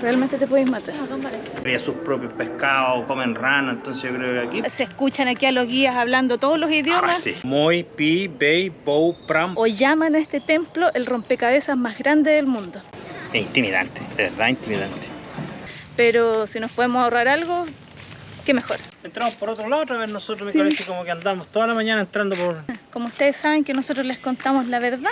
realmente te puedes matar. Cría sus propios pescados, comen rana, entonces yo creo que aquí... Se escuchan aquí a los guías hablando todos los idiomas. sí. Moi, Pi, Bei, Bou, Pram. O llaman a este templo el rompecabezas más grande del mundo. Es intimidante, de verdad intimidante. Pero si nos podemos ahorrar algo, qué mejor. Entramos por otro lado otra vez nosotros, Sí. me parece como que andamos toda la mañana entrando por... Como ustedes saben que nosotros les contamos la verdad.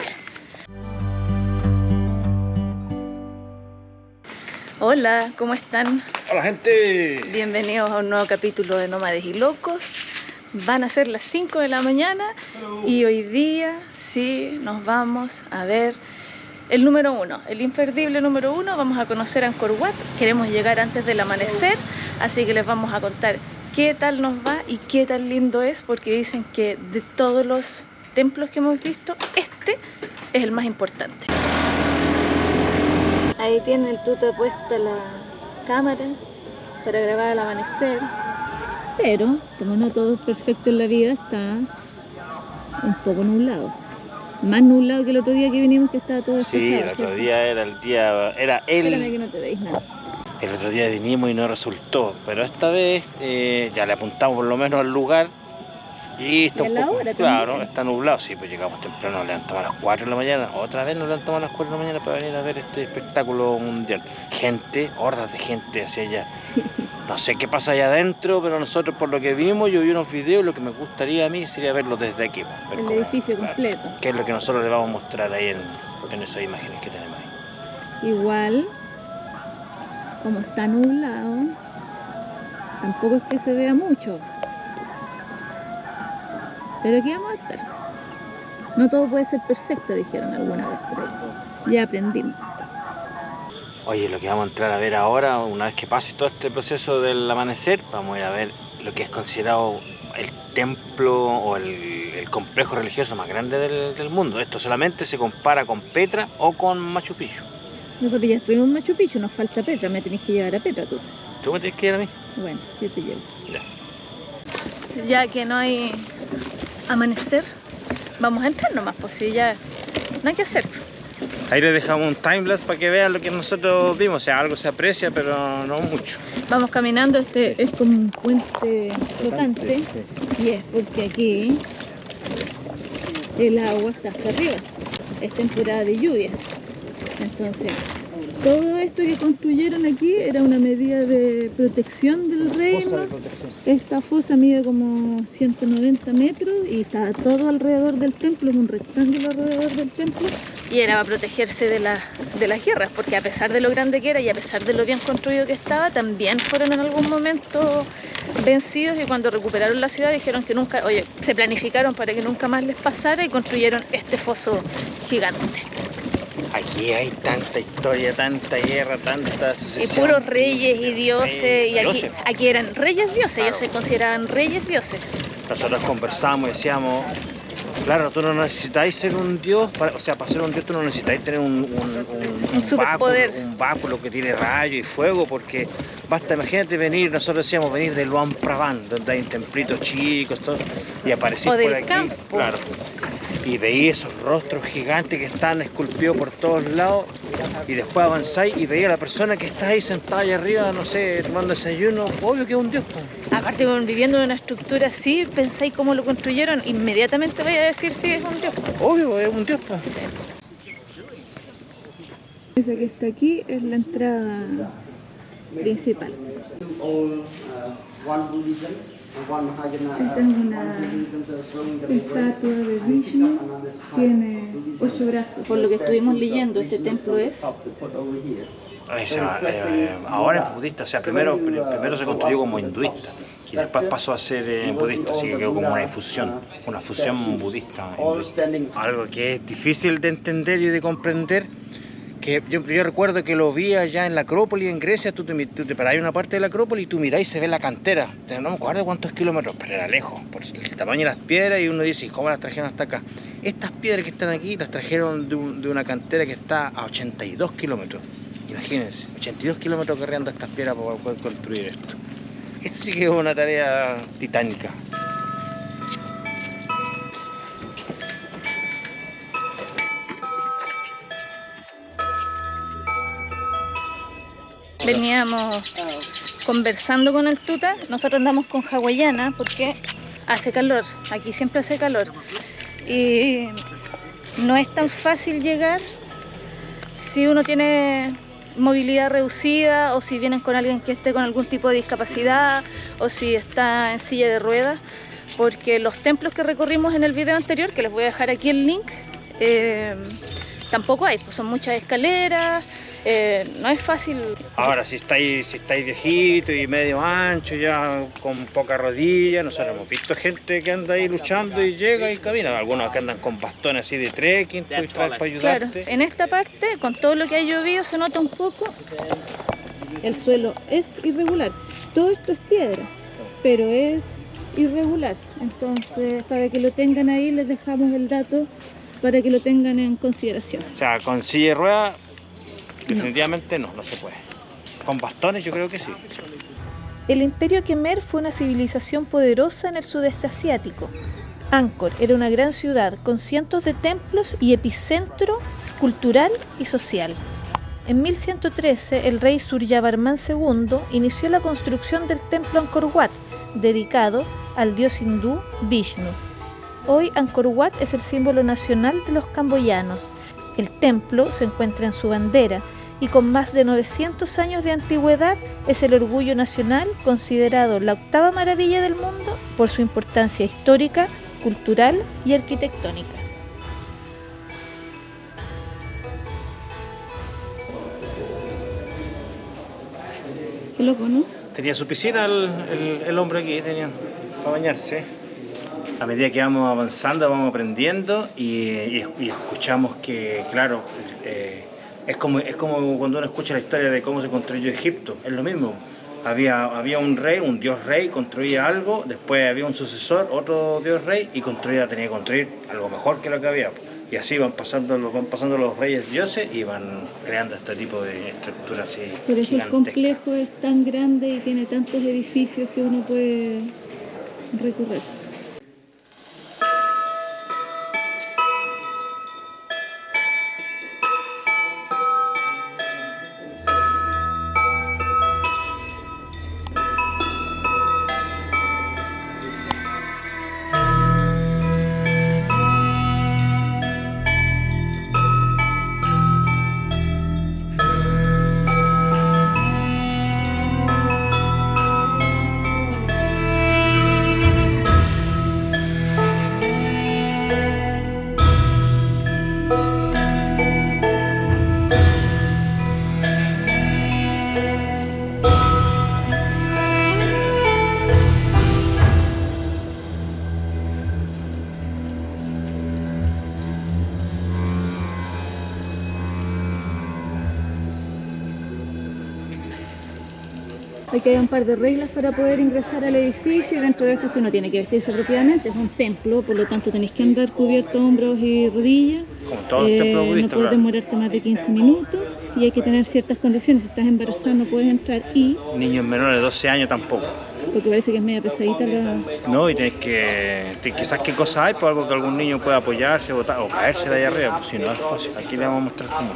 Hola, ¿cómo están? ¡Hola, gente! Bienvenidos a un nuevo capítulo de Nómades y Locos. Van a ser las 5 de la mañana y hoy día sí nos vamos a ver el número 1, el imperdible número 1. Vamos a conocer Angkor Wat. Queremos llegar antes del amanecer, así que les vamos a contar qué tal nos va y qué tan lindo es, porque dicen que de todos los templos que hemos visto, este es el más importante. Ahí tiene el tuta puesta la cámara para grabar al amanecer. Pero, como no todo es perfecto en la vida, está un poco nublado. Más nublado que el otro día que vinimos, que estaba todo despejado. Sí, el otro día era el día... Espérame que no te veis nada. El otro día vinimos y no resultó, pero esta vez ya le apuntamos por lo menos al lugar y está ¿Y a la hora claro, también? está nublado, sí, pues llegamos temprano, nos levantamos a las 4 de la mañana, otra vez nos levantamos a las 4 de la mañana para venir a ver este espectáculo mundial. Gente, hordas de gente hacia allá. Sí. No sé qué pasa allá adentro, pero nosotros por lo que vimos, yo vi unos videos, lo que me gustaría a mí sería verlo desde aquí. Ver El cómo- edificio claro, completo. qué es lo que nosotros le vamos a mostrar ahí en esas imágenes que tenemos ahí. Igual, como está nublado, tampoco es que se vea mucho. Pero aquí vamos a estar. No todo puede ser perfecto, dijeron alguna vez por ahí. Ya aprendimos. Oye, lo que vamos a entrar a ver ahora, una vez que pase todo este proceso del amanecer, vamos a ir a ver lo que es considerado el templo o el complejo religioso más grande del mundo. Esto solamente se compara con Petra o con Machu Picchu. Nosotros ya estuvimos en Machu Picchu, nos falta Petra, me tenéis que llevar a Petra tú. ¿Tú me tienes que ir a mí? Bueno, yo te llevo. Ya. Ya que no hay amanecer, vamos a entrar nomás, pues si ya no hay que hacer. Ahí les dejamos un timelapse para que vean lo que nosotros vimos. O sea, algo se aprecia, pero no mucho. Vamos caminando, este es como un puente flotante y es porque aquí el agua está hasta arriba, es temporada de lluvia. Entonces, todo esto que construyeron aquí era una medida de protección del reino. Esta fosa mide como 190 metros y está todo alrededor del templo, es un rectángulo alrededor del templo. Y era para protegerse de las guerras, porque a pesar de lo grande que era y a pesar de lo bien construido que estaba, también fueron en algún momento vencidos, y cuando recuperaron la ciudad dijeron que nunca, oye, se planificaron para que nunca más les pasara y construyeron este foso gigante. Aquí hay tanta historia, tanta guerra, tanta Y sucesión. puros reyes y dioses, y Dioses. aquí eran reyes dioses, Claro. ellos se consideraban reyes dioses. Nosotros conversamos y decíamos, claro, tú no necesitáis ser un dios, o sea, para ser un dios tú no necesitáis tener un superpoder. un báculo que tiene rayo y fuego, porque basta, imagínate venir, nosotros decíamos venir de Luang Prabang, donde hay templitos chicos, todo, y aparecís O del por aquí, campo. claro, y veís esos rostros gigantes que están esculpidos por todos lados, y después avanzáis y veis a la persona que está ahí sentada allá arriba, no sé, tomando desayuno, obvio que es un dios, po. Aparte, viviendo en una estructura así, pensáis cómo lo construyeron, inmediatamente vais a decir si es un dios. Obvio, es un dios, po. Esa que está aquí es la entrada principal. Esta es una estatua de Vishnu, tiene 8 brazos. Por lo que estuvimos leyendo, este templo es... Ahora es budista, o sea, primero se construyó como hinduista y después pasó a ser budista, así que quedó como una fusión budista. Algo que es difícil de entender y de comprender, que yo recuerdo que lo vi allá en la Acrópolis en Grecia. Tú te parás en una parte de la Acrópolis y tú mirás y se ve la cantera, no me acuerdo cuántos kilómetros, pero era lejos, por el tamaño de las piedras, y uno dice, ¿y cómo las trajeron hasta acá? Estas piedras que están aquí las trajeron de una cantera que está a 82 kilómetros. Imagínense, 82 kilómetros cargando estas piedras para poder construir esto. Esto sí que es una tarea titánica. veníamos conversando con el tuta. Nosotros andamos con hawaiana porque hace calor, aquí siempre hace calor. Y no es tan fácil llegar si uno tiene movilidad reducida o si vienen con alguien que esté con algún tipo de discapacidad o si está en silla de ruedas, porque los templos que recorrimos en el video anterior, que les voy a dejar aquí el link, tampoco hay, pues son muchas escaleras, no es fácil. Ahora, si estáis viejitos y medio ancho, ya con poca rodilla, nosotros hemos visto gente que anda ahí luchando y llega y camina. Algunos que andan con bastones así de trekking, para ayudarte. Claro, en esta parte, con todo lo que ha llovido, se nota un poco. El suelo es irregular. Todo esto es piedra, pero es irregular. Entonces, para que lo tengan ahí, les dejamos el dato para que lo tengan en consideración. O sea, con silla de ruedas, definitivamente no se puede. Con bastones yo creo que sí. El Imperio Khmer fue una civilización poderosa en el sudeste asiático. Angkor era una gran ciudad con cientos de templos y epicentro cultural y social. En 1113, el rey Suryavarman II inició la construcción del templo Angkor Wat, dedicado al dios hindú Vishnu. Hoy Angkor Wat es el símbolo nacional de los camboyanos. El templo se encuentra en su bandera y con más de 900 años de antigüedad es el orgullo nacional, considerado la 8ª maravilla del mundo por su importancia histórica, cultural y arquitectónica. Qué loco, ¿no? Tenía su piscina el hombre aquí, tenía para bañarse. A medida que vamos avanzando, vamos aprendiendo y escuchamos que, claro, es como cuando uno escucha la historia de cómo se construyó Egipto, es lo mismo. Había un rey, un dios rey, construía algo, después había un sucesor, otro dios rey, y tenía que construir algo mejor que lo que había. Y así van pasando los reyes dioses y van creando este tipo de estructuras así. Por eso el complejo es tan grande y tiene tantos edificios que uno puede recorrer. Aquí hay un par de reglas para poder ingresar al edificio y dentro de eso es que uno tiene que vestirse apropiadamente. Es un templo, por lo tanto tenéis que andar cubierto hombros y rodillas. Como todos los templos budistas, no puedes demorarte más de 15 minutos y hay que tener ciertas condiciones. Si estás embarazada no puedes entrar y... Niños menores de 12 años tampoco. Porque parece que es media pesadita la... No, y tienes que quizás qué cosas hay, por algo que algún niño pueda apoyarse o caerse de allá arriba, pues si no es fácil. Aquí le vamos a mostrar cómo.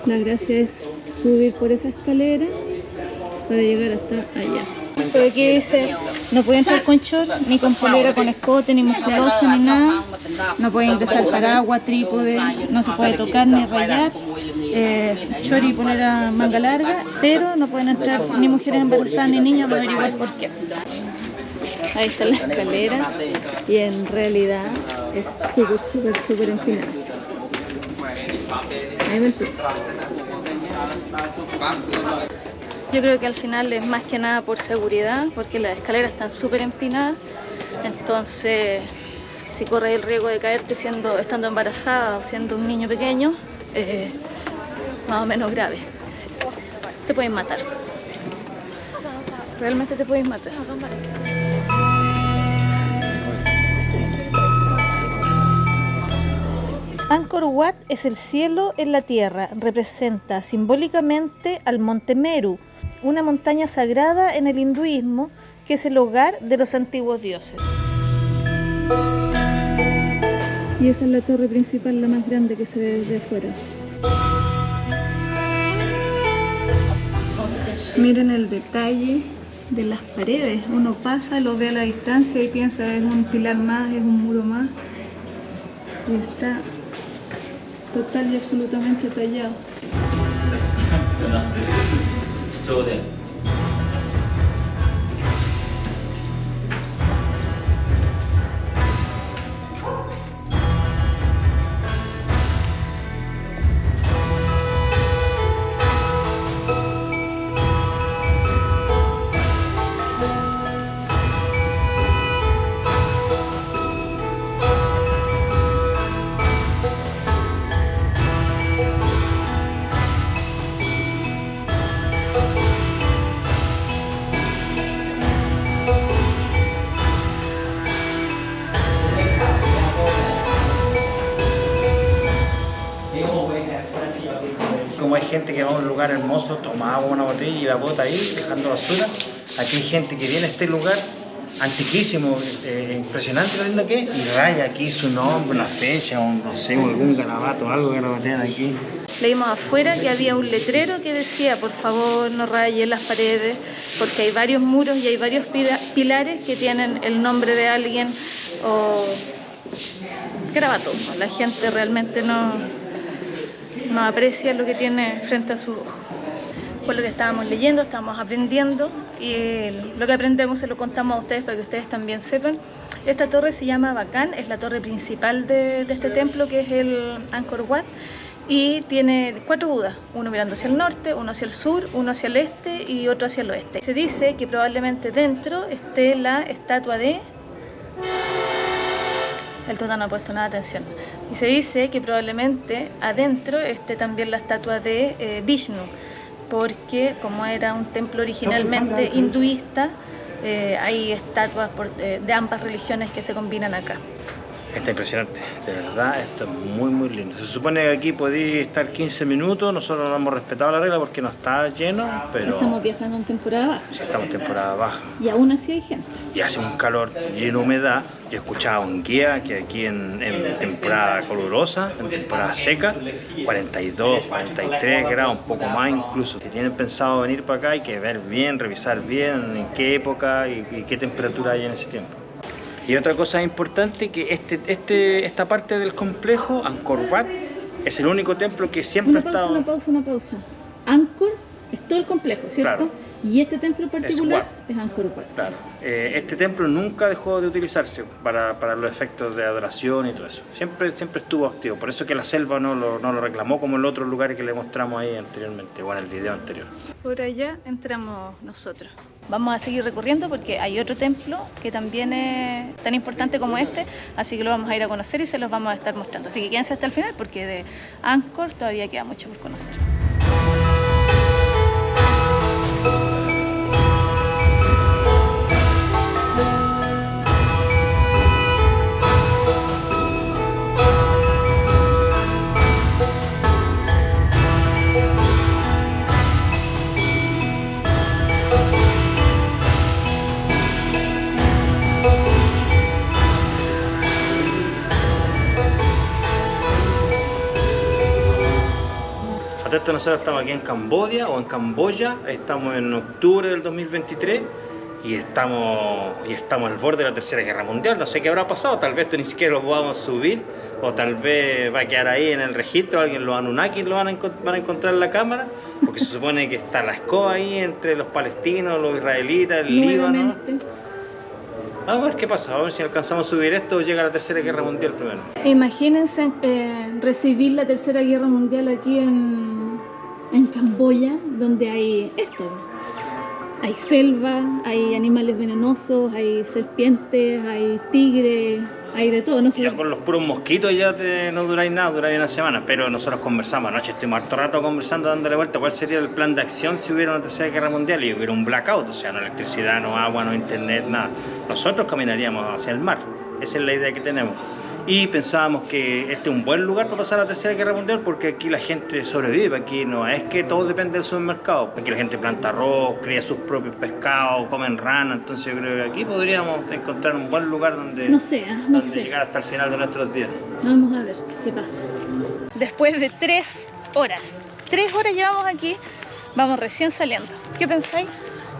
La gracia es subir por esa escalera para llegar hasta allá. Pero aquí dice, no puede entrar con short, ni con polera con escote, ni musculosa, ni nada. No puede ingresar paraguas, trípode, no se puede tocar ni rayar. Short y polera manga larga, pero no pueden entrar ni mujeres embarazadas ni niños, voy a averiguar por qué. Ahí está la escalera y en realidad es súper empinada. Ahí va el piso. Yo creo que al final es más que nada por seguridad, porque las escaleras están súper empinadas, entonces si corres el riesgo de caerte estando embarazada o siendo un niño pequeño, más o menos grave. Te pueden matar. Realmente te pueden matar. Angkor Wat es el cielo en la tierra, representa simbólicamente al Monte Meru, una montaña sagrada en el hinduismo que es el hogar de los antiguos dioses. Y esa es la torre principal, la más grande que se ve desde afuera. Miren el detalle de las paredes. Uno pasa, lo ve a la distancia y piensa es un pilar más, es un muro más. Y está total y absolutamente tallado. Como hay gente que va a un lugar hermoso, toma agua, una botella y la bota ahí, dejando basura, aquí hay gente que viene a este lugar antiquísimo, impresionante lo lindo que es, y raya aquí su nombre, una fecha, no sé, algún garabato, algo que garabatean aquí. Leímos afuera que había un letrero que decía, por favor no rayen las paredes, porque hay varios muros y hay varios pilares que tienen el nombre de alguien o garabato. La gente realmente no aprecia lo que tiene frente a sus ojos. Fue lo que estábamos leyendo, estábamos aprendiendo y lo que aprendemos se lo contamos a ustedes para que ustedes también sepan. Esta torre se llama Bacán, es la torre principal de este templo que es el Angkor Wat y tiene 4 budas, uno mirando hacia el norte, uno hacia el sur, uno hacia el este y otro hacia el oeste. Se dice que probablemente dentro esté la estatua de... El Tota no ha puesto nada de atención. Y se dice que probablemente adentro esté también la estatua de Vishnu, porque como era un templo originalmente hinduista, hay estatuas de ambas religiones que se combinan acá. Está impresionante, de verdad, esto es muy lindo. Se supone que aquí podéis estar 15 minutos, nosotros no hemos respetado la regla porque no está lleno, pero... Estamos viajando en temporada baja. Sí, estamos en temporada baja. Y aún así hay gente. Y hace un calor y una humedad. Yo escuchaba un guía que aquí en temporada calurosa, en temporada seca, 42, 43 grados, un poco más incluso. Si tienen pensado venir para acá hay que ver bien, revisar bien en qué época y qué temperatura hay en ese tiempo. Y otra cosa importante, que esta parte del complejo, Angkor Wat, es el único templo que siempre ha estado... Una pausa. Angkor es todo el complejo, ¿cierto? Claro. Y este templo en particular es Angkor Wat. Claro. Este templo nunca dejó de utilizarse para los efectos de adoración y todo eso. Siempre estuvo activo. Por eso que la selva no lo reclamó como en los otros lugares que le mostramos ahí anteriormente, o en el video anterior. Por allá entramos nosotros. Vamos a seguir recorriendo porque hay otro templo que también es tan importante como este, así que lo vamos a ir a conocer y se los vamos a estar mostrando. Así que quédense hasta el final porque de Angkor todavía queda mucho por conocer. Nosotros estamos aquí en Camboya o en Camboya, estamos en octubre del 2023 y estamos al borde de la Tercera Guerra Mundial. No sé qué habrá pasado, tal vez esto ni siquiera lo podamos subir o tal vez va a quedar ahí en el registro, alguien, los Anunnaki lo van a encontrar en la cámara, porque se supone que está la escoba ahí entre los palestinos, los israelitas, el Líbano. Vamos a ver qué pasa, vamos a ver si alcanzamos a subir esto o llega la Tercera Guerra Mundial primero. Imagínense recibir la Tercera Guerra Mundial aquí en Camboya, donde hay esto. Hay selva, hay animales venenosos, hay serpientes, hay tigres, hay de todo. No sé. Ya con los puros mosquitos ya no duráis nada, duráis una semana, pero nosotros conversamos anoche, estuvimos harto rato conversando, dándole vuelta cuál sería el plan de acción si hubiera una Tercera Guerra Mundial y hubiera un blackout, o sea, no electricidad, no agua, no internet, nada. Nosotros caminaríamos hacia el mar, esa es la idea que tenemos. Y pensábamos que este es un buen lugar para pasar la Tercera Guerra Mundial porque aquí la gente sobrevive, aquí no es que todo depende del supermercado, aquí la gente planta arroz, cría sus propios pescados, comen rana, entonces yo creo que aquí podríamos encontrar un buen lugar donde, no sé. Llegar hasta el final de nuestros días. Vamos a ver qué pasa. Después de 3 horas llevamos aquí, Vamos recién saliendo. ¿Qué pensáis?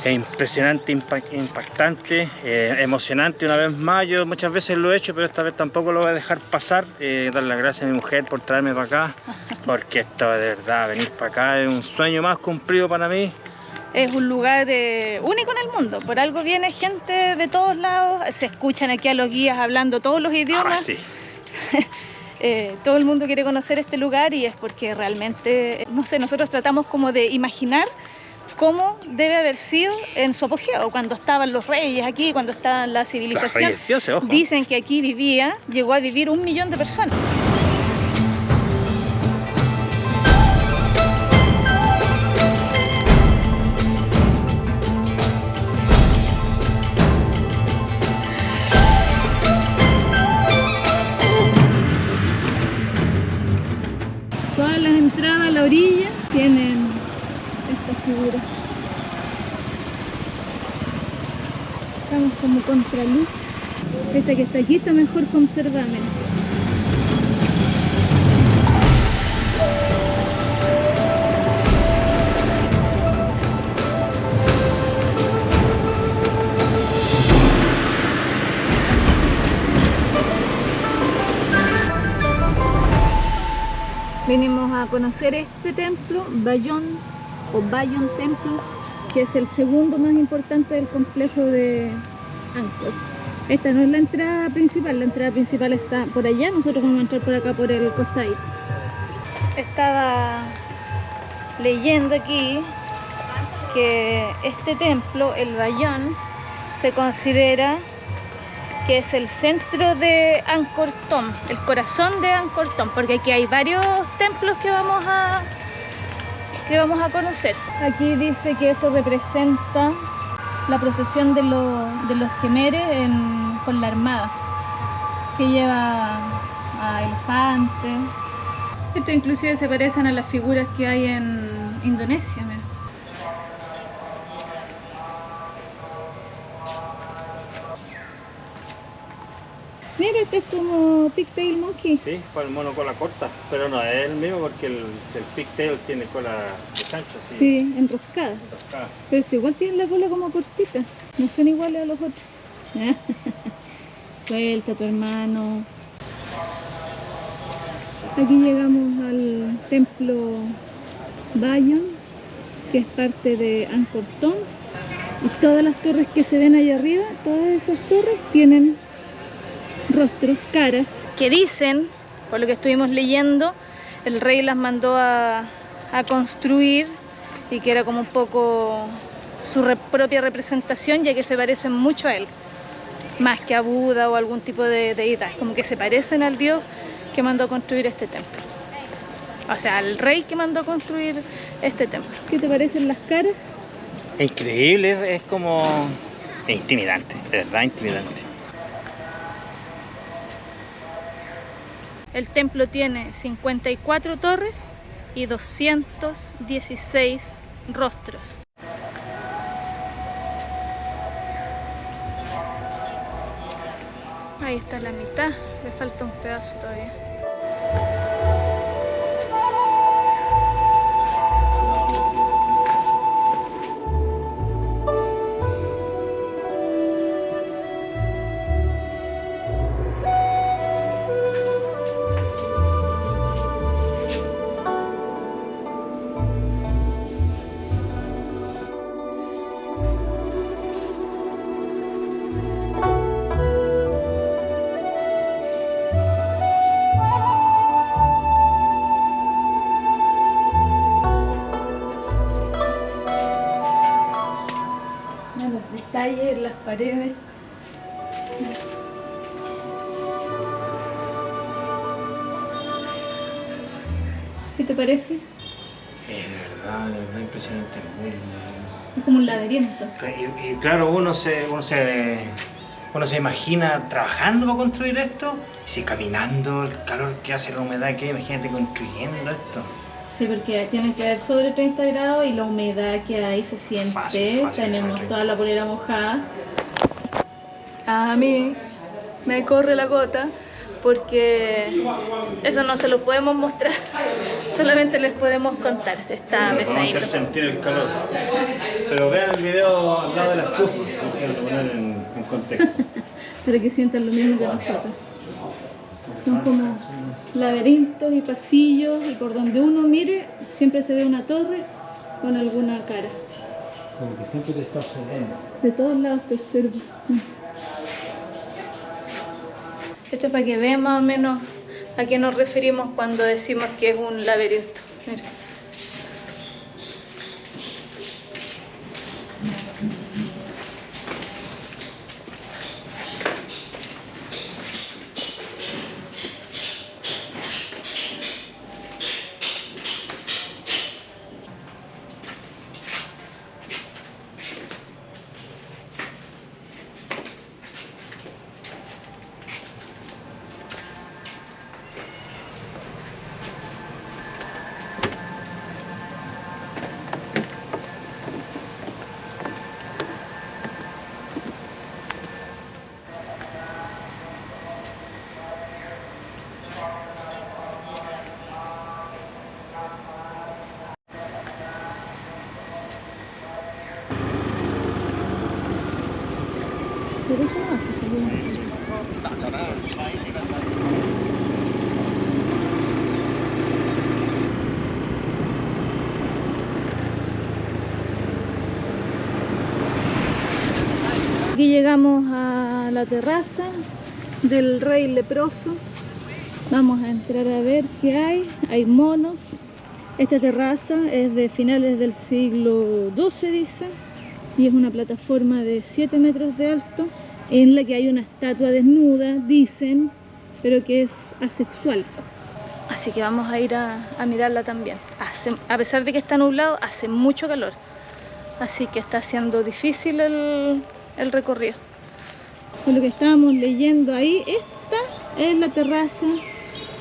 Es impresionante, impactante, emocionante una vez más. Yo muchas veces lo he hecho, pero esta vez tampoco lo voy a dejar pasar. Dar las gracias a mi mujer por traerme para acá, porque esto de verdad, venir para acá es un sueño más cumplido para mí. Es un lugar único en el mundo. Por algo viene gente de todos lados. Se escuchan aquí a los guías hablando todos los idiomas. Sí. Todo el mundo quiere conocer este lugar y es porque realmente, no sé, nosotros tratamos como de imaginar cómo debe haber sido en su apogeo, cuando estaban los reyes aquí, cuando estaba la civilización. Los reyes dioses, ojo. Dicen que aquí llegó a vivir 1 millón de personas. Todas las entradas a la orilla tienen esta figura. Estamos como contraluz. Esta que está aquí está mejor conservada. Venimos a conocer este templo, Bayon Temple, que es el segundo más importante del complejo de Angkor. Esta no es la entrada principal está por allá, nosotros vamos a entrar por acá por el costadito. Estaba leyendo aquí que este templo, el Bayon, se considera que es el centro de Angkor Thom, el corazón de Angkor Thom, porque aquí hay varios templos que vamos a conocer. Aquí dice que esto representa la procesión de los quemeres con la armada, que lleva a elefantes. Esto inclusive se parecen a las figuras que hay en Indonesia. Mira. Mira, este es como Pigtail Monkey. Sí, para el mono cola corta, pero no es el mismo porque el pigtail tiene cola de chancho. Sí, enroscada. Pero este igual tiene la cola como cortita. No son iguales a los otros. Suelta tu hermano. Aquí llegamos al templo Bayon, que es parte de Angkor Thom. Y todas las torres que se ven allá arriba, todas esas torres tienen rostros, caras, que dicen, por lo que estuvimos leyendo, el rey las mandó a construir y que era como un poco su propia representación, ya que se parecen mucho a él, más que a Buda o algún tipo de deidad. Es como que se parecen al dios que mandó a construir este templo, o sea, al rey que mandó a construir este templo. ¿Qué te parecen las caras? Es increíble, es como... es intimidante, de verdad intimidante. El templo tiene 54 torres y 216 rostros. Ahí está la mitad, le falta un pedazo todavía. Detalles en las paredes. ¿Qué te parece? Es de verdad impresionante. Es como un laberinto. Y claro, uno se imagina trabajando para construir esto, y si caminando, el calor que hace, la humedad que hay, imagínate construyendo esto. Sí, porque tienen que haber sobre 30 grados y la humedad que hay se siente. Fácil, tenemos toda la polera mojada. A mí me corre la gota porque eso no se lo podemos mostrar, solamente les podemos contar. Está Vamos a pesadito. hacer sentir el calor. Pero vean el video al lado de la estufa, vamos a poner en contexto. Para que sientan lo mismo que nosotros. Son como laberintos y pasillos, y por donde uno mire siempre se ve una torre con alguna cara. Como que siempre te está observando. De todos lados te observo. Esto es para que vean más o menos a qué nos referimos cuando decimos que es un laberinto. Mira. Por eso no, pues aquí llegamos a la terraza del rey leproso. Vamos a entrar a ver qué hay. Hay monos. Esta terraza es de finales del siglo XII, dice, y es una plataforma de 7 metros de alto en la que hay una estatua desnuda, dicen, pero que es asexual. Así que vamos a ir a mirarla también. A pesar de que está nublado, hace mucho calor, así que está siendo difícil el recorrido. Por lo que estábamos leyendo ahí, esta es la terraza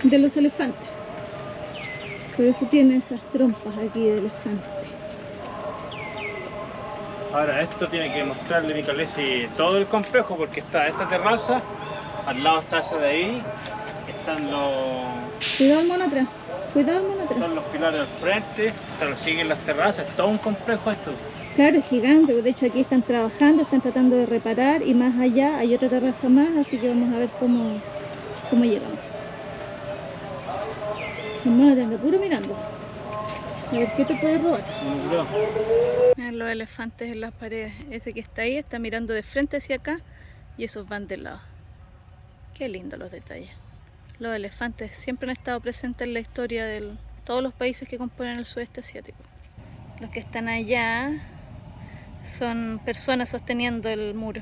de los elefantes. Por eso tiene esas trompas aquí de elefante. Ahora, esto tiene que mostrarle Micalesi todo el complejo, porque está esta terraza, al lado está esa de ahí, están los... Cuidado el mono atrás, cuidado el mono atrás. Están los pilares al frente, siguen las terrazas, es todo un complejo esto. Claro, es gigante, de hecho aquí están trabajando, están tratando de reparar, y más allá hay otra terraza más, así que vamos a ver cómo llegamos. El mono te anda puro mirando. A ver qué te puede robar. Miren los elefantes en las paredes. Ese que está ahí está mirando de frente hacia acá y esos van de lado. Qué lindo los detalles. Los elefantes siempre han estado presentes en la historia de todos los países que componen el sudeste asiático. Los que están allá son personas sosteniendo el muro.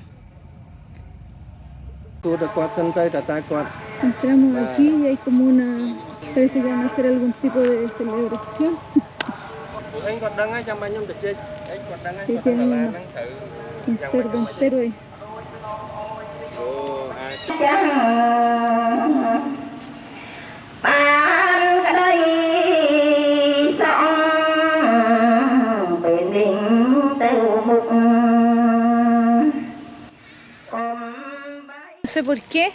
Entramos aquí y hay como una... Parece que van a hacer algún tipo de celebración. Y tienen un cerdo entero ahí. No sé por qué,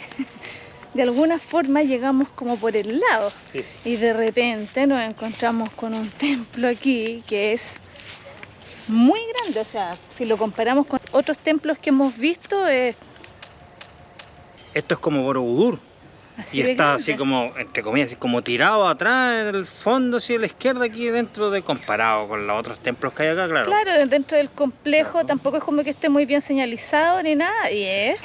de alguna forma llegamos como por el lado, sí. Y de repente nos encontramos con un templo aquí que es muy grande, o sea, si lo comparamos con otros templos que hemos visto, esto es como Borobudur, y está grande. Así como, entre comillas, así como tirado atrás en el fondo, así a la izquierda, aquí dentro de, comparado con los otros templos que hay acá, claro. Claro, dentro del complejo, claro. Tampoco es como que esté muy bien señalizado ni nada, y es...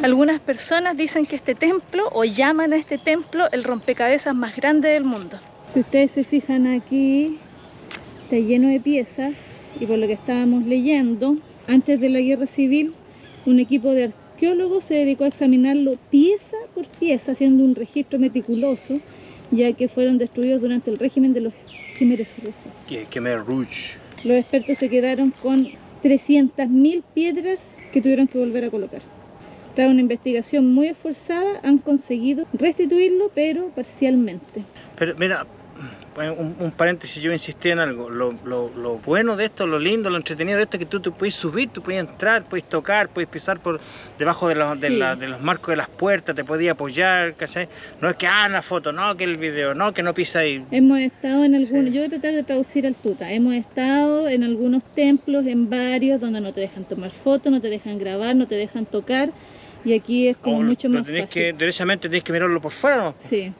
Algunas personas dicen que este templo, o llaman a este templo, el rompecabezas más grande del mundo. Si ustedes se fijan aquí, está lleno de piezas, y por lo que estábamos leyendo, antes de la guerra civil, un equipo de arqueólogos se dedicó a examinarlo pieza por pieza, haciendo un registro meticuloso, ya que fueron destruidos durante el régimen de los Khmeres rojos. Khmer Rouge. Los expertos se quedaron con 300.000 piedras que tuvieron que volver a colocar. Tras una investigación muy esforzada, han conseguido restituirlo, pero parcialmente. Pero mira, un paréntesis, yo insistí en algo. Lo bueno de esto, lo lindo, lo entretenido de esto es que tú te puedes subir, tú puedes entrar, puedes tocar, puedes pisar por debajo de los marcos de las puertas, te podías apoyar, ¿cachai? No es que una foto, no que el video, no que no pisa ahí. Hemos estado en algunos, yo voy a tratar de traducir al tuta, hemos estado en algunos templos, en varios, donde no te dejan tomar fotos, no te dejan grabar, no te dejan tocar, y aquí es como mucho más fácil. Derechamente tenés que mirarlo por fuera, ¿no? Sí.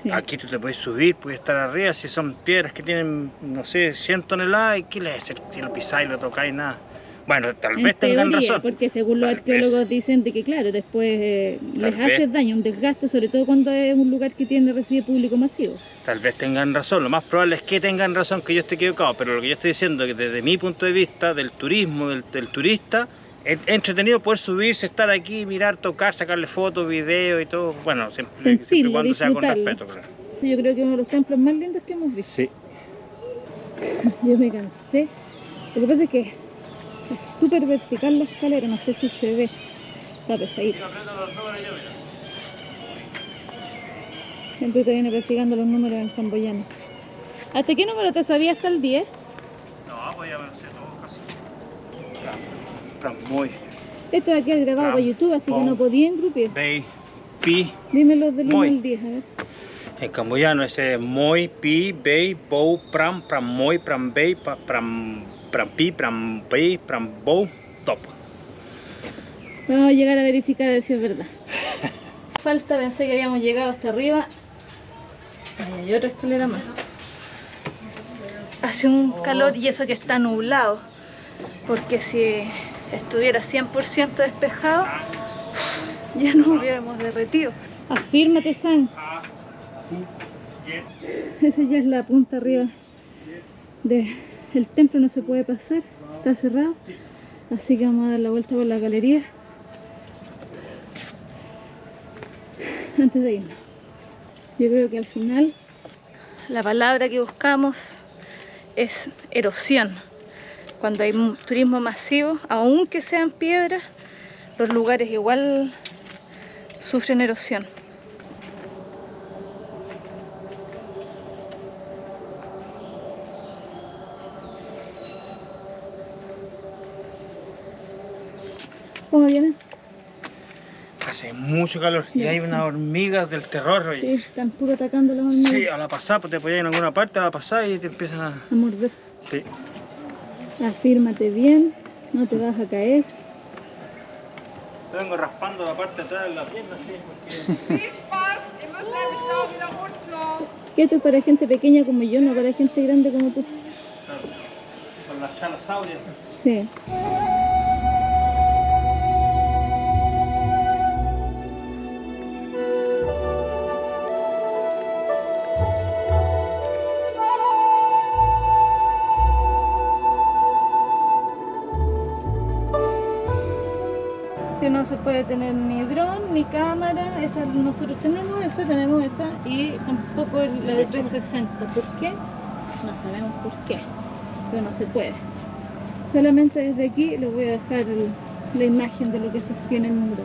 Sí. Aquí tú te puedes subir, puedes estar arriba, si son piedras que tienen, no sé, 100 toneladas, ¿y qué le haces si lo pisáis, lo tocáis, nada? Bueno, tal vez tengan razón. Porque según los arqueólogos dicen de que claro, después les hace daño, un desgaste, sobre todo cuando es un lugar que recibe público masivo. Tal vez tengan razón, lo más probable es que tengan razón, que yo esté equivocado, pero lo que yo estoy diciendo es que desde mi punto de vista, del turismo, del turista, es entretenido poder subirse, estar aquí, mirar, tocar, sacarle fotos, videos y todo. Bueno, siempre y cuando sea con respeto. Claro. Yo creo que es uno de los templos más lindos que hemos visto. Sí. Yo me cansé. Lo que pasa es que es súper vertical la escalera, no sé si se ve. Está pesadito. Siempre te viene practicando los números en camboyano. ¿Hasta qué número te sabías? ¿Hasta el 10? No, pues ya me lo sé todo casi. Muy. Esto es aquí grabado para YouTube, así que no podía engrupir. Bei, pi. Dime los del 1 al 10, a ver. En camboyano ese Moi, Pi, Bei, Bou, Pram, Pram Moi, Pram Bei, Pram Pi, Pram Bei, Pram Bou, Top. Vamos a llegar a verificar a ver si es verdad. Falta, pensé que habíamos llegado hasta arriba. Ahí hay otra escalera más. Hace un calor y eso que está nublado. Porque si estuviera 100% despejado, ya nos hubiéramos derretido. Afírmate, San. Esa ya es la punta arriba del templo, no se puede pasar, está cerrado. Así que vamos a dar la vuelta por la galería antes de irnos. Yo creo que al final la palabra que buscamos es erosión. Cuando hay turismo masivo, aunque sean piedras, los lugares igual sufren erosión. ¿Cómo viene? Hace mucho calor y hay unas hormigas del terror. Sí, están puro atacando las hormigas. Sí, a la pasada, pues te apoyas en alguna parte, a la pasada y te empiezan a morder. Sí. Afírmate bien, no te vas a caer. Te vengo raspando la parte de atrás de la pierna, sí. Que esto es para gente pequeña como yo, no para gente grande como tú. Claro, con las chalosaurias. Sí. Que no se puede tener ni dron ni cámara, esa nosotros tenemos esa y tampoco la de 360. ¿Por qué? No sabemos por qué, pero no se puede. Solamente desde aquí les voy a dejar la imagen de lo que sostiene el muro.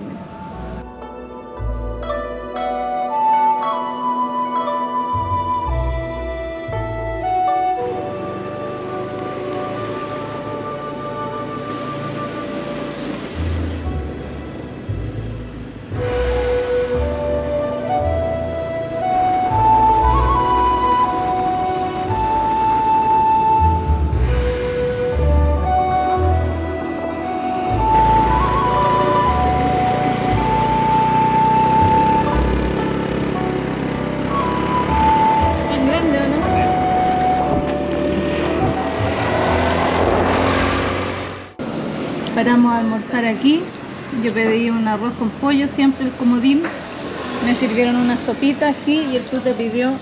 Paramos a almorzar aquí. Yo pedí un arroz con pollo, siempre el comodín. Me sirvieron una sopita así y el tuta pidió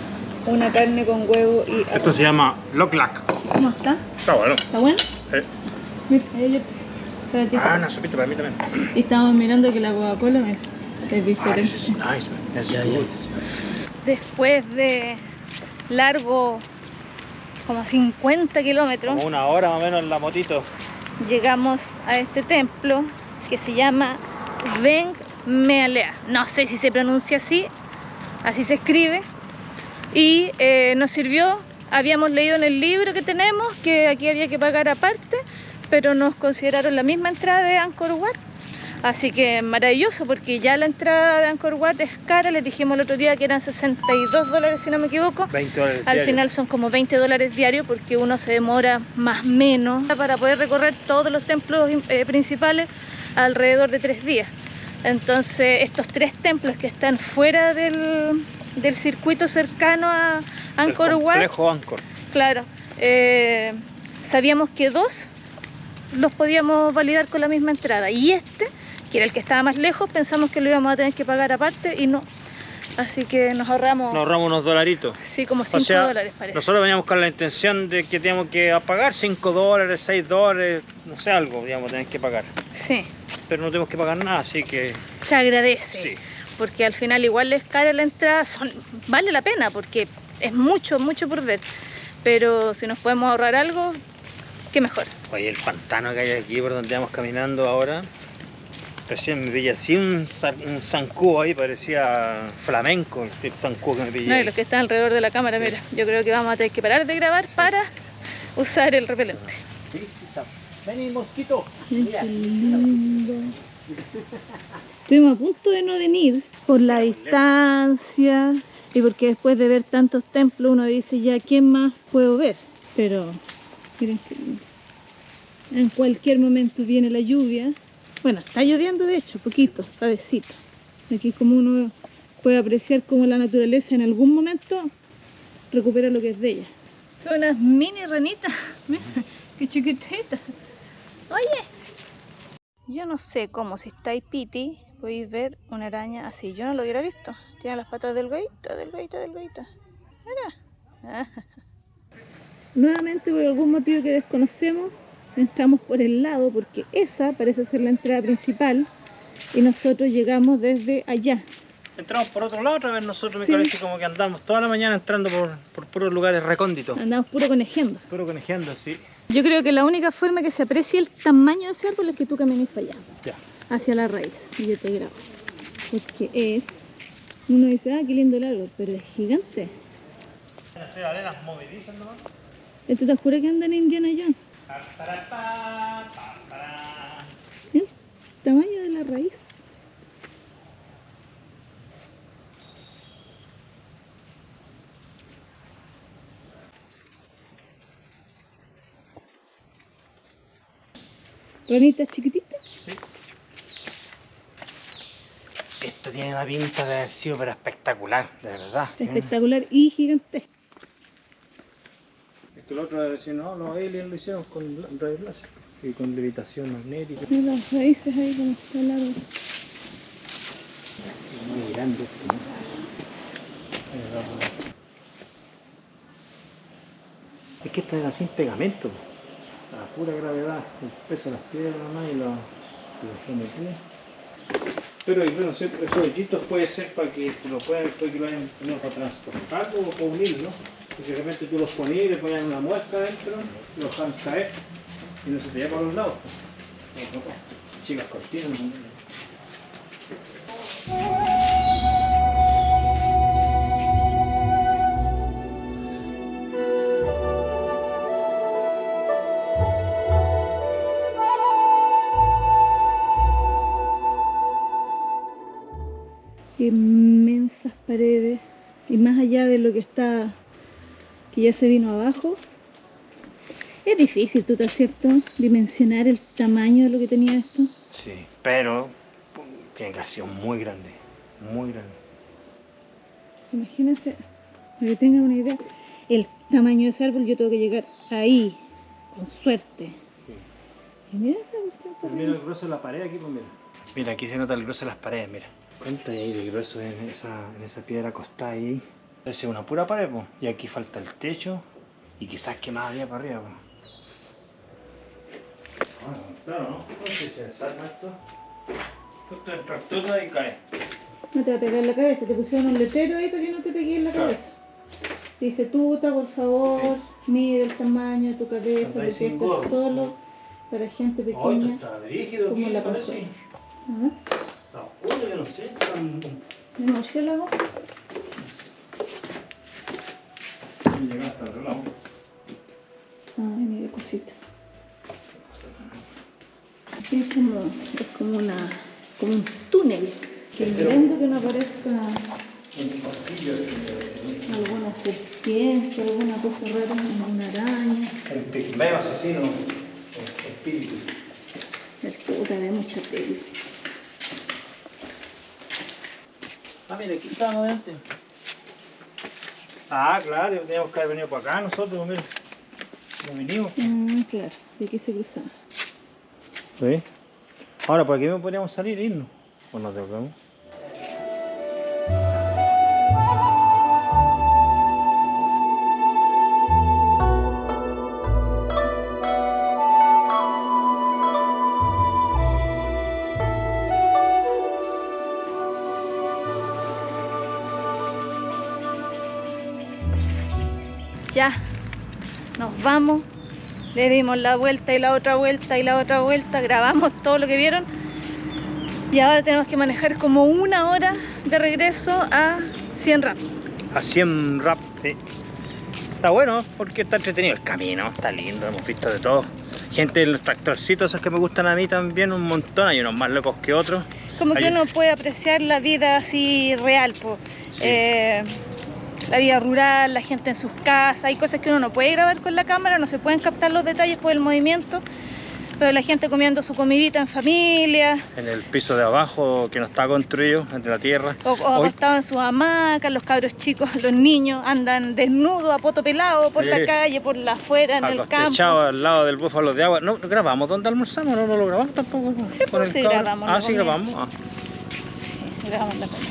una carne con huevo y arroz. Esto se llama Lok Lak. ¿Cómo está? Está bueno. ¿Está bueno? Sí. Mira, ahí hay otro. Para ti. Una sopita para mí también. Y estamos mirando que la Coca-Cola es diferente. This is nice, man. That's good. Después de largo, como 50 kilómetros, Como una hora más o menos en la motito. llegamos a este templo que se llama Veng Mealea. No sé si se pronuncia así se escribe, y nos sirvió. Habíamos leído en el libro que tenemos que aquí había que pagar aparte, pero nos consideraron la misma entrada de Angkor Wat. Así que maravilloso, porque ya la entrada de Angkor Wat es cara. Les dijimos el otro día que eran $62 si no me equivoco. 20 dólares Al diarios. final son como $20 diarios, porque uno se demora más o menos para poder recorrer todos los templos principales alrededor de 3 días. Entonces estos 3 templos que están fuera del circuito cercano a Angkor Wat, El complejo Angkor. claro, sabíamos que 2 los podíamos validar con la misma entrada, y este, que era el que estaba más lejos, pensamos que lo íbamos a tener que pagar aparte y no. Así que nos ahorramos unos dolaritos. sí, como $5 parece. Nosotros veníamos con la intención de que teníamos que pagar $5, $6, no sé, algo íbamos a tener que pagar. Sí, Pero no tenemos que pagar nada, así que se agradece, sí. porque al final igual es cara la entrada, vale la pena porque es mucho por ver, pero si nos podemos ahorrar algo, qué mejor. Oye, el pantano que hay aquí por donde vamos caminando ahora, recién me pillé así un zancudo ahí, parecía flamenco el zancudo que me pillé. No, y ahí. los que están alrededor de la cámara, mira, yo creo que vamos a tener que parar de grabar para usar el repelente. Sí, está. Vení, mosquito. Qué lindo. Estuvimos a punto de no venir por la distancia y porque después de ver tantos templos uno dice ya, ¿qué más puedo ver? Pero miren qué lindo. En cualquier momento viene la lluvia. Bueno, está lloviendo de hecho, poquito, suavecito. Aquí es como uno puede apreciar cómo la naturaleza en algún momento recupera lo que es de ella. Son unas mini ranitas, mira, qué chiquititas. Oye, yo no sé cómo, si estáis piti, podéis ver una araña así. Yo no lo hubiera visto. Tiene las patas del goito. Mira. Nuevamente, por algún motivo que desconocemos, entramos por el lado, porque esa parece ser la entrada principal y nosotros llegamos desde allá. Entramos por otro lado otra vez nosotros, Sí. me parece como que andamos toda la mañana entrando por puros lugares recónditos. Andamos puro conejeando. Puro conejeando, sí. Yo creo que la única forma que se aprecie el tamaño de ese árbol es que tú camines para allá, Ya. hacia la raíz, y yo te grabo. Porque uno dice, ah, qué lindo el árbol, pero es gigante. Arenas movedizas nomás. ¿Esto te juro que andan en Indiana Jones? El tamaño de la raíz. Ranitas chiquititas. Esto tiene una pinta de haber sido pero espectacular, de verdad. Espectacular y gigantesco. Es que el otro va a decir, no, los aliens lo hicieron con rayos láser y con levitación magnética. Mira las raíces ahí como está el árbol. Muy grande esto, ¿no? Es que esto era sin pegamento, a la pura gravedad, el peso de las piedras nomás y la geometría. Pero bueno, esos hoyitos puede ser para que lo puedan, que lo hayan tenido para transportar o para unirlo. Porque de repente tú los ponías y le ponías una muesca dentro, los dejaban caer y no se te lleva para los lados. Chicas cortinas, ¿no? Inmensas paredes, y más allá de lo que está, que ya se vino abajo, es difícil, ¿tú estás cierto? Dimensionar el tamaño de lo que tenía esto. Sí, pero tiene que haber sido muy grande, muy grande. Imagínense, para que tengan una idea, el tamaño de ese árbol. Yo tengo que llegar ahí, con suerte. Sí. Y mira esa cuestión por Mira el ahí. grueso de la pared aquí, pues mira. Mira, aquí se nota el grueso de las paredes, mira. Cuenta ahí el grueso en esa piedra acostada ahí. Esa es una pura pared, pues. Y aquí falta el techo y quizás que más había para arriba, pues. Bueno, claro, ¿no? No sé si se desarma esto. Esto entra todo y cae. No te va a pegar en la cabeza, te pusieron un letrero ahí para que no te pegue en la Claro. cabeza. Dice, tuta, por favor, mide el tamaño de tu cabeza, Anda ahí porque sin esto es gorro. solo para gente Oh, esto pequeña está rígido como aquí, la parece. pasó. Ajá. Está oscuro, yo no sé. ¿El murciélago? cosita. Aquí es como un túnel. Que mirando que no aparezca alguna serpiente, alguna cosa rara, una araña. Un pigmeo asesino, espíritu. El puta, hay mucha tela. Ah, mira, aquí estamos antes. Ah, claro, teníamos que haber venido para acá nosotros, mira. No vinimos. Claro, de aquí se cruzaba. Sí. Ahora, ¿por aquí me podríamos salir e irnos? ¿O nos devolvemos? Ya, nos vamos, le dimos la vuelta y la otra vuelta y la otra vuelta, grabamos todo lo que vieron y ahora tenemos que manejar como 1 hora de regreso a Siem Reap. A Siem Reap, sí. Está bueno porque está entretenido el camino, está lindo, hemos visto de todo. Gente en los tractorcitos, esos que me gustan a mí también un montón, hay unos más locos que otros. Como que uno puede apreciar la vida así real, po. Sí. La vida rural, la gente en sus casas, hay cosas que uno no puede grabar con la cámara, no se pueden captar los detalles por el movimiento, pero la gente comiendo su comidita en familia. En el piso de abajo que no está construido, entre la tierra. O acostados en sus hamacas, los cabros chicos, los niños andan desnudos a poto pelado por la calle, por la afuera, en el campo. Acostechados al lado del búfalo de agua. ¿No grabamos dónde almorzamos? ¿No lo grabamos tampoco? Sí, pues sí grabamos. Ah, sí grabamos. Ah. Sí, grabamos la comida.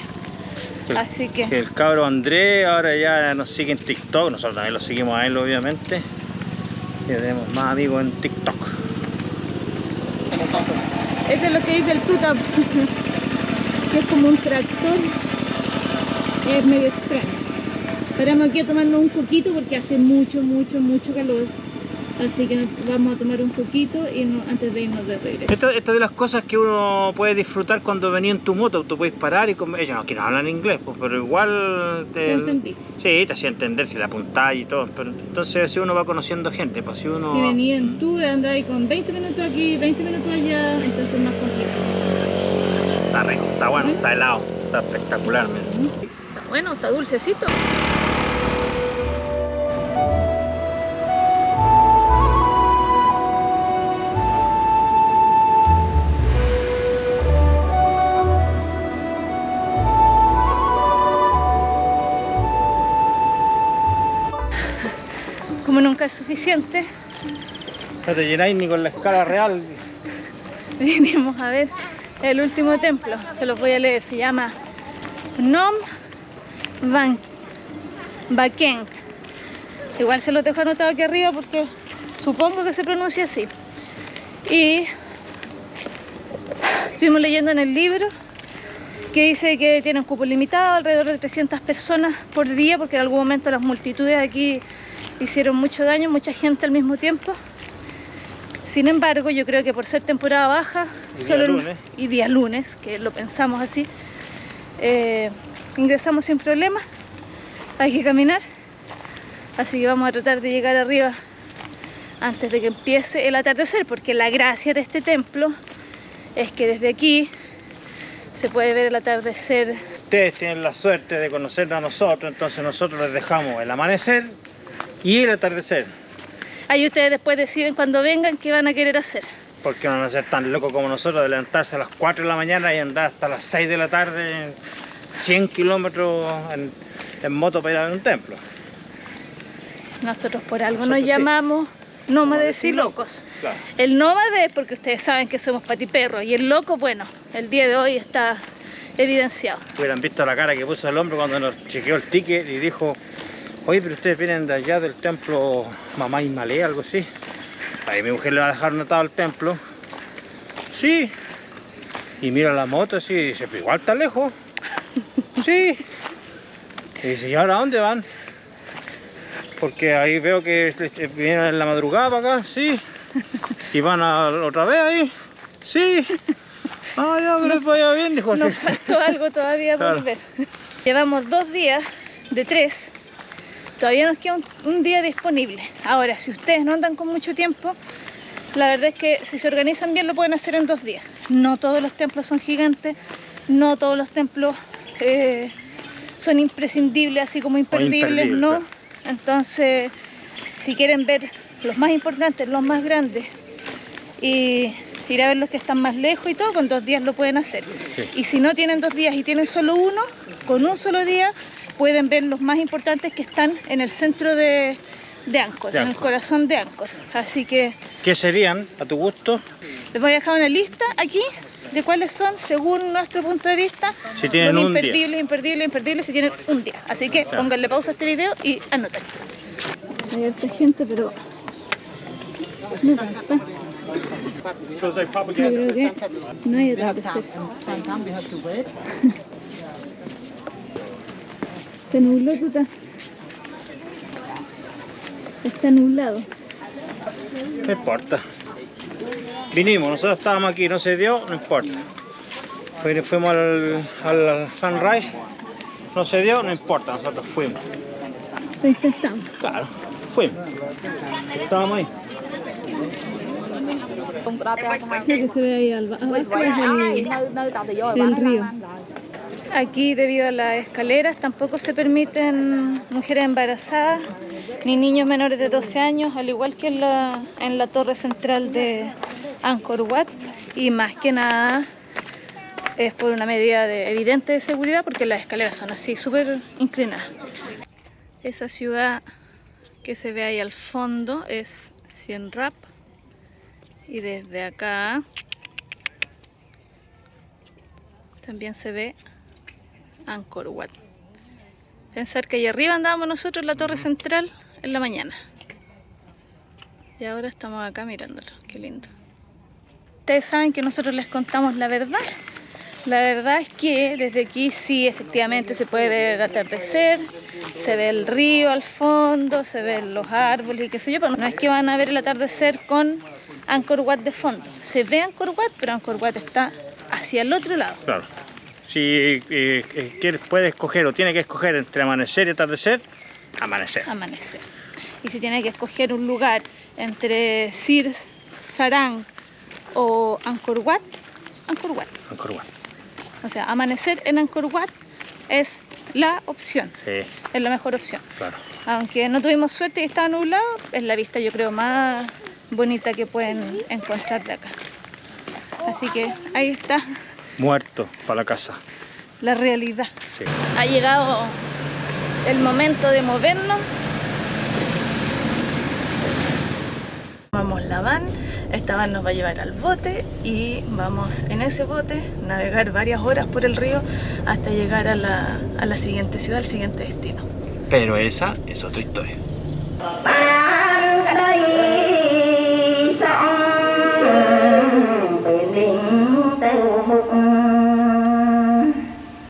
Así que el cabro Andrés ahora ya nos sigue en TikTok, nosotros también lo seguimos a él obviamente. Y tenemos más amigos en TikTok. eso es lo que dice el tuta, que es como un tractor, es medio extraño. Paramos aquí a tomarnos un poquito porque hace mucho calor. Así que vamos a tomar un poquito y antes de irnos de regreso. Esta es de las cosas que uno puede disfrutar cuando venía en tu moto. Tú puedes parar y comer. Ellos aquí no hablan inglés, pues, pero igual te entendí. Sí, te hacía entender si la apuntáis y todo. Pero entonces si uno va conociendo gente, pues si uno... Si venía en tour, andáis con 20 minutos aquí, 20 minutos allá, entonces es más complicado. Está rico, está bueno, está helado, está espectacular. Está bueno, está dulcecito. Como nunca es suficiente, No te llenáis ni con la escala real. vinimos a ver el último templo, se los voy a leer, se llama Phnom Baken. Igual se los dejo anotado aquí arriba porque supongo que se pronuncia así. Y estuvimos leyendo en el libro que dice que tiene un cupo limitado, alrededor de 300 personas por día, porque en algún momento las multitudes aquí hicieron mucho daño, mucha gente al mismo tiempo. Sin embargo, yo creo que por ser temporada baja y día lunes, que lo pensamos así, ingresamos sin problema. Hay que caminar, así que vamos a tratar de llegar arriba antes de que empiece el atardecer, porque la gracia de este templo es que desde aquí se puede ver el atardecer. Ustedes tienen la suerte de conocernos a nosotros, entonces nosotros les dejamos el amanecer y el atardecer. Ahí ustedes después deciden cuando vengan qué van a querer hacer. Porque no van a ser tan locos como nosotros de levantarse a las 4 de la mañana y andar hasta las 6 de la tarde 100 kilómetros en moto para ir a un templo. Nosotros por algo nos llamamos nómades y locos. Claro. El nómade es porque ustedes saben que somos patiperros y el loco, bueno, el día de hoy está evidenciado. Hubieran visto la cara que puso el hombre cuando nos chequeó el ticket y dijo: oye, pero ustedes vienen de allá del templo Mamá Malé, algo así. Ahí mi mujer le va a dejar notado el templo. Sí. Y mira la moto así y dice: pero igual está lejos. Sí. Y dice: ¿y ahora dónde van? Porque ahí veo que vienen en la madrugada para acá, sí. Y van otra vez ahí, sí. Ah, ya, que les vaya bien, dijo. Nos faltó algo todavía por ver. Llevamos 2 días de 3 todavía nos queda un día disponible. Ahora, si ustedes no andan con mucho tiempo, la verdad es que si se organizan bien lo pueden hacer en 2 días. No todos los templos son gigantes, no todos los templos son imprescindibles, así como imperdibles, no. Claro. Entonces, si quieren ver los más importantes, los más grandes, y ir a ver los que están más lejos y todo, con 2 días lo pueden hacer. Sí. Y si no tienen 2 días y tienen solo uno, con un solo día pueden ver los más importantes que están en el centro de Angkor, en el corazón de Angkor. Así que... ¿Qué serían, a tu gusto? Les voy a dejar una lista aquí de cuáles son, según nuestro punto de vista, Si tienen los un día. imperdibles, si tienen un día. Así que Claro. pónganle pausa a este video y anoten. Hay harta gente, pero no tanta. Yo creo que no hay atardecer. Se nubló, Tuta. Está nublado. No importa. Vinimos, nosotros estábamos aquí, no se dio, no importa. Fuimos al sunrise, no se dio, no importa, nosotros fuimos. Lo intentamos. Claro, fuimos. Estábamos ahí. Lo que se ve ahí abajo es el río. Aquí, debido a las escaleras, tampoco se permiten mujeres embarazadas ni niños menores de 12 años, al igual que en la torre central de Angkor Wat. Y más que nada es por una medida evidente de seguridad, porque las escaleras son así, súper inclinadas. Esa ciudad que se ve ahí al fondo es Siem Reap. Y desde acá también se ve Angkor Wat. Pensar que allá arriba andábamos nosotros en la torre central en la mañana. Y ahora estamos acá mirándolo. Qué lindo. Ustedes saben que nosotros les contamos la verdad. La verdad es que desde aquí sí, efectivamente, se puede ver el atardecer, se ve el río al fondo, se ven los árboles y qué sé yo, pero no es que van a ver el atardecer con Angkor Wat de fondo. Se ve Angkor Wat, pero Angkor Wat está hacia el otro lado. Claro. Si puede escoger o tiene que escoger entre amanecer y atardecer, amanecer. Amanecer. Y si tiene que escoger un lugar entre Sir Sarang o Angkor Wat, Angkor Wat. Angkor Wat. O sea, amanecer en Angkor Wat es la opción, Sí, es la mejor opción. claro. Aunque no tuvimos suerte y estaba nublado, es la vista, yo creo, más bonita que pueden encontrar de acá. Así que ahí está Muerto para la casa. la realidad. Sí. Ha llegado el momento de movernos. Tomamos la van, esta van nos va a llevar al bote y vamos en ese bote navegar varias horas por el río hasta llegar a la siguiente ciudad, al siguiente destino. Pero esa es otra historia.